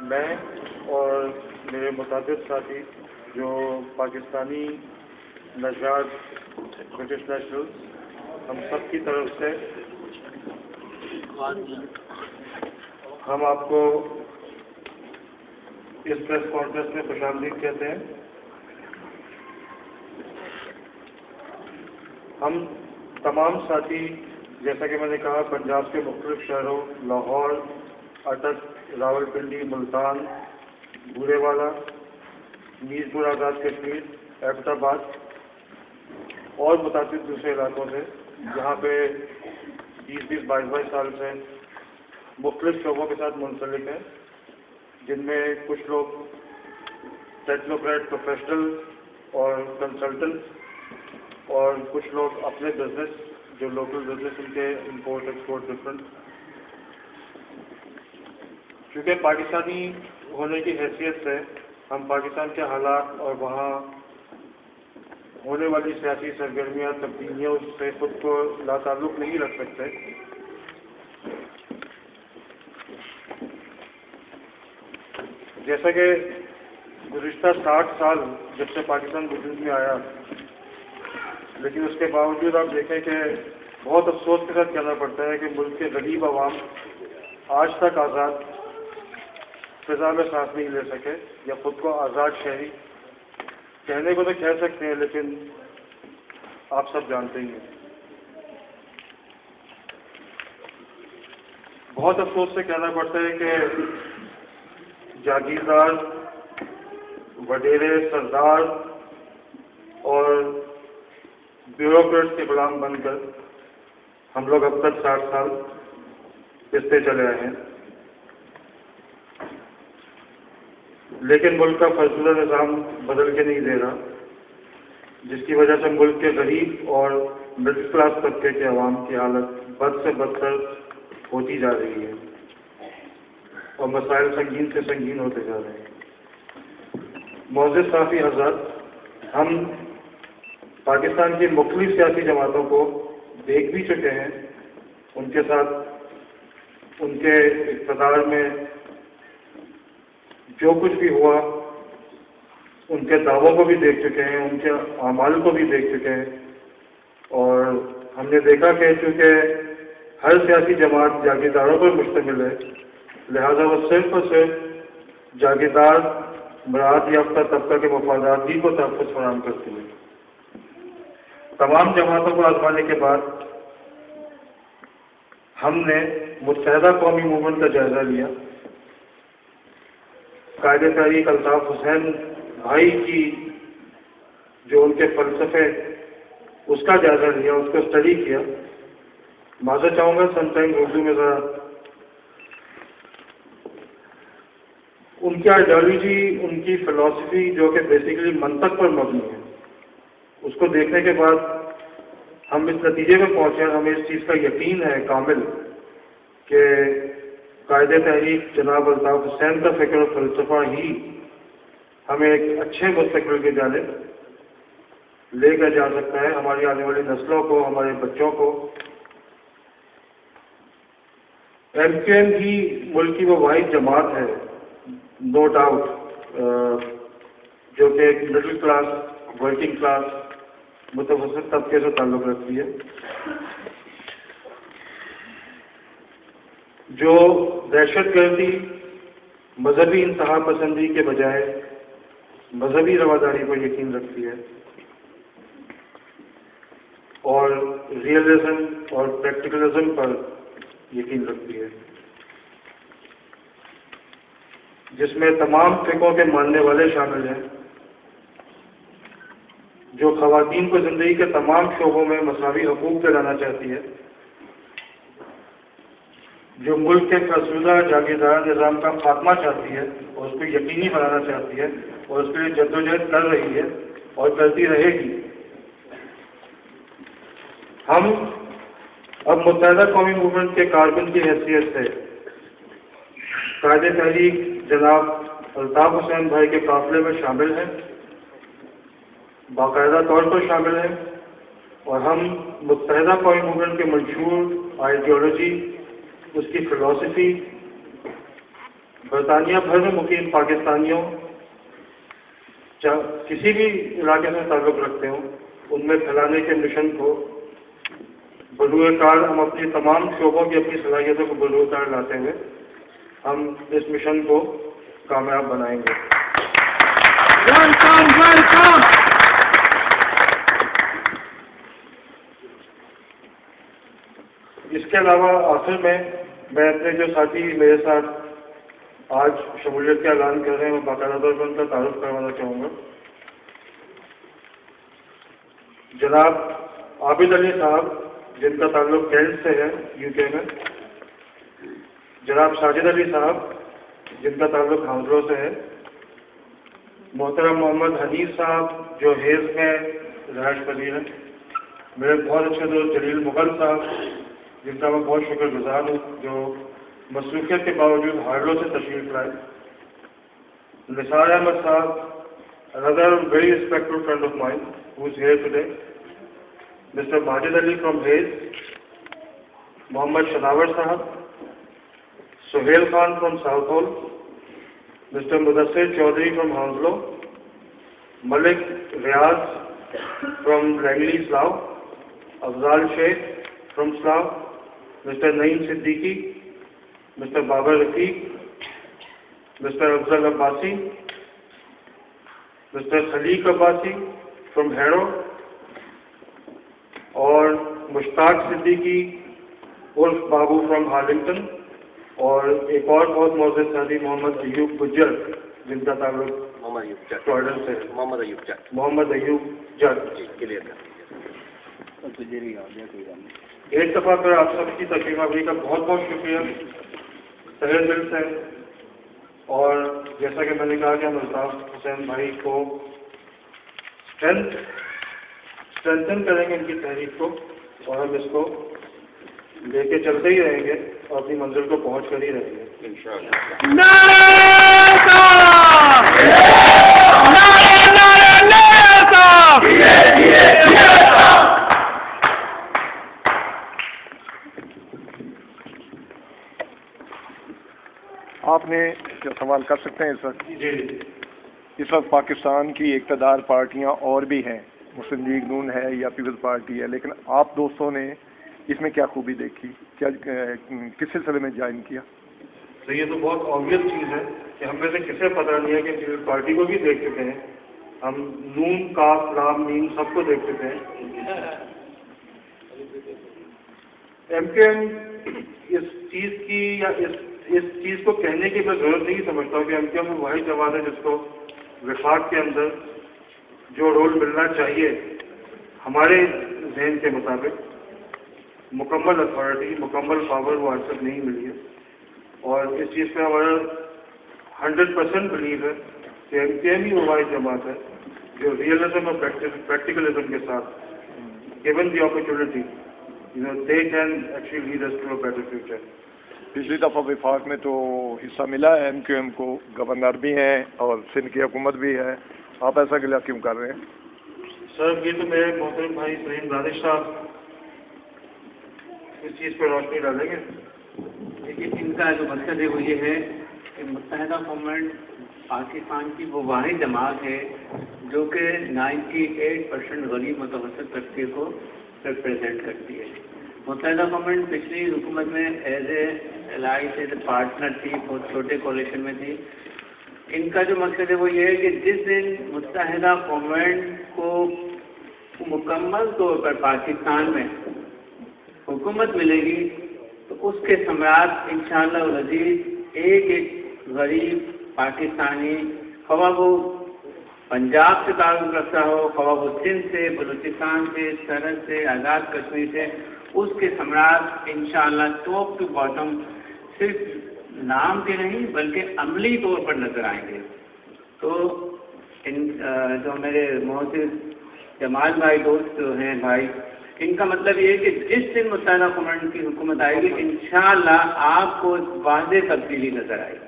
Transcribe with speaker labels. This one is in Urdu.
Speaker 1: میں اور میرے متعدد ساتھی جو پاکستانی نژاد برٹش نیشنل، ہم سب کی طرف سے ہم آپ کو اس پریس کانفرنس میں خوش آمدید کہتے ہیں۔ ہم تمام ساتھی، جیسا کہ میں نے کہا، پنجاب کے مختلف شہروں لاہور، اٹک، راولپنڈی، ملتان، بورے والا، میر پور آزاد کشمیر، ایبٹ آباد اور متعدد دوسرے علاقوں سے، جہاں پہ 20-22 سال سے مختلف شعبوں کے ساتھ منسلک ہیں، جن میں کچھ لوگ ٹیکنوکریٹ پروفیشنل اور کنسلٹنٹ، اور کچھ لوگ اپنے بزنس جو لوکل بزنس ان کے امپورٹ ایکسپورٹ ڈفرنٹ۔ چونکہ پاکستانی ہونے کی حیثیت سے ہم پاکستان کے حالات اور وہاں ہونے والی سیاسی سرگرمیاں، تبدیلیوں سے خود کو لاتعلق نہیں رکھ سکتے۔ جیسا کہ گزشتہ 60 سال جب سے پاکستان وجود میں آیا، لیکن اس کے باوجود آپ دیکھیں کہ بہت افسوس کے ساتھ کہنا پڑتا ہے کہ ملک کے غریب عوام آج تک آزاد فضا میں سانس نہیں لے سکے، یا خود کو آزاد شہری کہنے کو تو کہہ سکتے ہیں، لیکن آپ سب جانتے ہی ہیں۔ بہت افسوس سے کہنا پڑتا ہے کہ جاگیردار، وڈیرے، سردار اور بیوروکریٹس کے غلام بن کر ہم لوگ اب تک 60 سال پستے چلے آئے ہیں، لیکن ملک کا فیصلہ نظام بدل کے نہیں دے رہا، جس کی وجہ سے ملک کے غریب اور مڈل کلاس طبقے کے عوام کی حالت بد سے بدتر ہوتی جا رہی ہے اور مسائل سنگین سے سنگین ہوتے جا رہے ہیں۔ معزز صحافی حضرات، ہم پاکستان کی مختلف سیاسی جماعتوں کو دیکھ بھی چکے ہیں، ان کے ساتھ ان کے اقتدار میں جو کچھ بھی ہوا ان کے دعووں کو بھی دیکھ چکے ہیں، ان کے اعمال کو بھی دیکھ چکے ہیں، اور ہم نے دیکھا کہ چونکہ ہر سیاسی جماعت جاگیرداروں پر مشتمل ہے، لہذا وہ صرف اور صرف جاگیردار مراعات یافتہ طبقہ کے مفادات ہی کو تحفظ فراہم کرتی ہے۔ تمام جماعتوں کو آزمانے کے بعد ہم نے متحدہ قومی موومنٹ کا جائزہ لیا، قائد تحریک الطاف حسین بھائی کی جو ان کے فلسفے اس کا جائزہ لیا، اس کو اسٹڈی کیا۔ معذرت چاہوں گا سم ٹائم اردو میں ذرا ان کی آئیڈیالوجی، ان کی فلسفی جو کہ بیسیکلی منطق پر مبنی ہے، اس کو دیکھنے کے بعد ہم اس نتیجے میں پہنچے، ہمیں اس چیز کا یقین ہے کامل کہ قائد تحریک جناب الطاف حسین کا فکر و فلسفہ ہی ہمیں ایک اچھے مستقبل کی جانب لے کر جا سکتا ہے، ہماری آنے والی نسلوں کو، ہمارے بچوں کو۔ ایم کیو ایم بھی ملک کی وہ واحد جماعت ہے، نو ڈاؤٹ، جو کہ ایک مڈل کلاس، ورکنگ کلاس، متوسط طبقے سے تعلق رکھتی ہے، جو دہشت گردی، مذہبی انتہا پسندی کے بجائے مذہبی رواداری پر یقین رکھتی ہے، اور ریئلزم اور پریکٹیکلزم پر یقین رکھتی ہے، جس میں تمام فقہوں کے ماننے والے شامل ہیں، جو خواتین کو زندگی کے تمام شعبوں میں مساوی حقوق دلانا چاہتی ہے، جو ملک کے فرسودہ جاگیردار نظام کا خاتمہ چاہتی ہے اور اس کو یقینی بنانا چاہتی ہے، اور اس کے لیے جدوجہد کر رہی ہے اور کرتی رہے گی۔ ہم اب متحدہ قومی موومنٹ کے کارکن کی حیثیت سے قائد تحریک جناب الطاف حسین بھائی کے قافلے میں شامل ہیں، باقاعدہ طور پر شامل ہیں، اور ہم متحدہ قومی موومنٹ کے منشور آئیڈیالوجی، اس کی فلسفی، برطانیہ بھر میں مقیم پاکستانیوں کسی بھی علاقے سے تعلق رکھتے ہوں ان میں پھیلانے کے مشن کو بروئے کار ہم اپنی تمام شعبوں کی اپنی صلاحیتوں کو بروئے کار لاتے ہوئے ہم اس مشن کو کامیاب بنائیں گے۔ اس کے علاوہ آخر میں اپنے جو ساتھی میرے ساتھ آج شمولیت کا اعلان کر رہے ہیں میں باقاعدہ طور پر ان کا تعارف کروانا چاہوں گا۔ جناب عابد علی صاحب جن کا تعلق کینٹ سے ہے UK میں، جناب ساجد علی صاحب جن کا تعلق ہانگلو سے ہے، محترم محمد حنیف صاحب جو ہیز میں رہائش پذیر ہیں، میرے بہت اچھے دوست جلیل مغل صاحب جن کا میں بہت شکر گزار ہوں جو مصروفیت کے باوجود ہارلو سے تشریف لائے، نثار احمد صاحب another very respectful friend of mine who is here today, Mr. Majid Ali from Hayes, Mohammad Shanawar Sahab, Sohail Khan from Southall, Mr. Mudassir Chaudhary from Hounslow, Malik Riaz from Langley, Slough, Afzal Sheikh from Slough, Mr. Naeem Siddiqui, Mr. Babar Rafiq, Mr. Afzal Abbasi, Mr. Khaliq Abbasi from Harrow, اور مشتاق صدیقی عرف بابو فرام ہارلنگٹن، اور ایک اور بہت معزز ساتھی محمد ایوب گجر جن کا تعلق ٹوائڈن سے ہے، محمد ایوب جٹ۔ ایک دفعہ پھر آپ سب کی تشریف آوری کا بہت بہت شکریہ تہہ دل سے، اور جیسا کہ میں نے کہا کہ ہم الطاف حسین بھائی کو اسٹرینتھن کریں گے ان کی تحریک کو، اور ہم اس کو لے کے چلتے ہی رہیں گے اور اپنی منزل کو پہنچ کر ہی رہیں گے انشاءاللہ۔
Speaker 2: آپ نے کیا سوال کر سکتے ہیں اس وقت؟
Speaker 1: جی،
Speaker 2: اس وقت پاکستان کی اقتدار پارٹیاں اور بھی ہیں، مسلم لیگ نون ہے یا پیپلز پارٹی ہے، لیکن آپ دوستوں نے اس میں کیا خوبی دیکھی، کیا کس سلسلے میں جوائن کیا؟
Speaker 1: تو یہ تو بہت آبویس چیز ہے کہ ہم میں سے کسے پتہ نہیں ہے کہ پیپلز پارٹی کو بھی دیکھ چکے ہیں، ہم نون کاف لام میم سب کو دیکھ چکے ہیں۔ MKM اس چیز کی یا اس چیز کو کہنے کی میں ضرورت نہیں سمجھتا ہوں کہ MKM وہ واحد جماعت ہے جس کو وفاق کے اندر جو رول ملنا چاہیے ہمارے ذہن کے مطابق مکمل اتھارٹی، مکمل پاور وہ آج تک نہیں ملی ہے، اور اس چیز پہ ہمارا 100% بلیو ہے کہ MKM ہی وہ واحد جماعت ہے جو ریئلزم اور پریکٹیکلزم کے ساتھ given the opportunity they can actually lead us to a better future۔
Speaker 2: پچھلی دفعہ وفاق میں تو حصہ ملا ہے MKM کو، گورنر بھی ہیں اور سندھ کی حکومت بھی ہے، آپ ایسا گلہ کیوں کر رہے ہیں؟
Speaker 1: سر یہ تو میرے محترم بھائی سلیم دانش صاحب اس چیز پہ روشنی ڈالیں گے۔
Speaker 3: لیکن ان کا جو مقصد ہے وہ یہ ہے کہ متحدہ گورنمنٹ پاکستان کی وہ واحد جماعت ہے جو کہ 98% غریب متوسط طبقے کو ریپرزینٹ کرتی ہے۔ متحدہ گورنمنٹ پچھلی حکومت میں as a allied as a partner تھی، بہت چھوٹے کولیشن میں تھی۔ ان کا جو مقصد ہے وہ یہ ہے کہ جس دن متحدہ گورنمنٹ کو مکمل طور پر پاکستان میں حکومت ملے گی تو اس کے ثمرات انشاءاللہ العزیز ایک ایک غریب پاکستانی، خواہ وہ پنجاب سے تعلق رکھتا ہو، خواہ وہ سندھ سے، بلوچستان سے، سرحد سے، آزاد کشمیر سے، اس کے ثمرات انشاءاللہ ٹاپ ٹو باٹم صرف نام کے نہیں بلکہ عملی طور پر نظر آئیں گے۔ تو جو میرے محسن جمال بھائی دوست جو ہیں بھائی، ان کا مطلب یہ ہے کہ جس دن متحدہ گورنمنٹ کی حکومت آئے گی انشاءاللہ آپ کو واضح تبدیلی نظر آئے گی۔